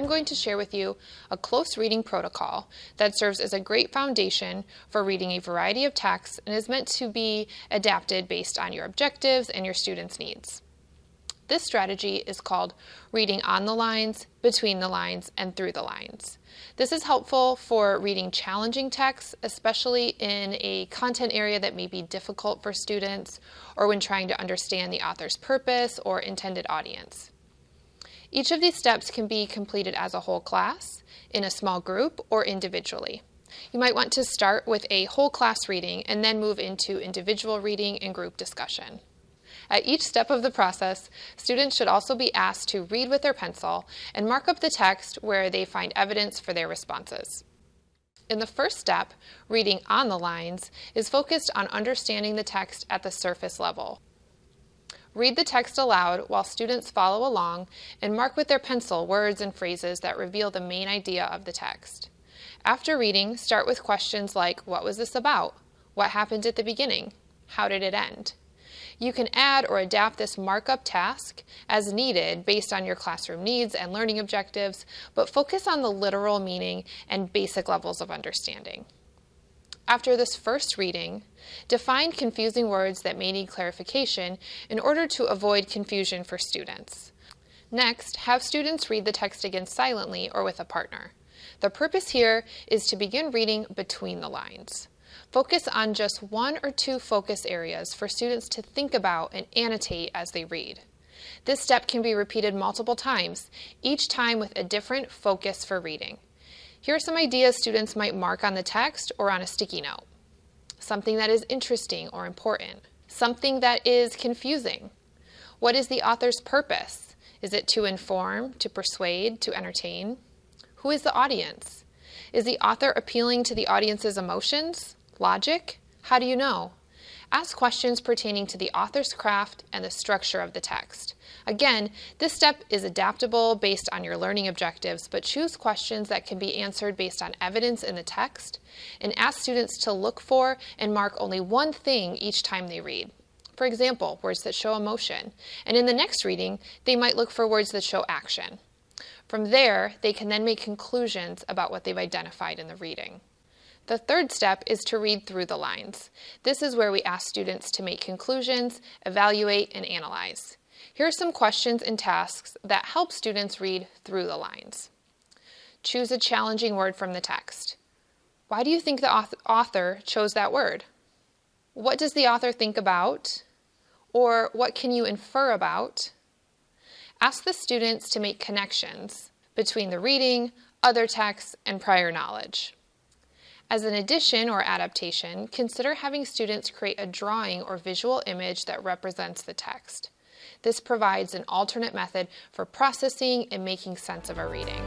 I'm going to share with you a close reading protocol that serves as a great foundation for reading a variety of texts and is meant to be adapted based on your objectives and your students' needs. This strategy is called reading on the lines, between the lines, and through the lines. This is helpful for reading challenging texts, especially in a content area that may be difficult for students or when trying to understand the author's purpose or intended audience. Each of these steps can be completed as a whole class, in a small group, or individually. You might want to start with a whole class reading and then move into individual reading and group discussion. At each step of the process, students should also be asked to read with their pencil and mark up the text where they find evidence for their responses. In the first step, reading on the lines is focused on understanding the text at the surface level. Read the text aloud while students follow along and mark with their pencil words and phrases that reveal the main idea of the text. After reading, start with questions like, what was this about? What happened at the beginning? How did it end? You can add or adapt this markup task as needed based on your classroom needs and learning objectives, but focus on the literal meaning and basic levels of understanding. After this first reading, define confusing words that may need clarification in order to avoid confusion for students. Next, have students read the text again silently or with a partner. The purpose here is to begin reading between the lines. Focus on just one or two focus areas for students to think about and annotate as they read. This step can be repeated multiple times, each time with a different focus for reading. Here are some ideas students might mark on the text or on a sticky note. Something that is interesting or important. Something that is confusing. What is the author's purpose? Is it to inform, to persuade, to entertain? Who is the audience? Is the author appealing to the audience's emotions? Logic? How do you know? Ask questions pertaining to the author's craft and the structure of the text. Again, this step is adaptable based on your learning objectives, but choose questions that can be answered based on evidence in the text, and ask students to look for and mark only one thing each time they read. For example, words that show emotion, and in the next reading, they might look for words that show action. From there, they can then make conclusions about what they've identified in the reading. The third step is to read through the lines. This is where we ask students to make conclusions, evaluate, and analyze. Here are some questions and tasks that help students read through the lines. Choose a challenging word from the text. Why do you think the author chose that word? What does the author think about? Or what can you infer about? Ask the students to make connections between the reading, other texts, and prior knowledge. As an addition or adaptation, consider having students create a drawing or visual image that represents the text. This provides an alternate method for processing and making sense of a reading.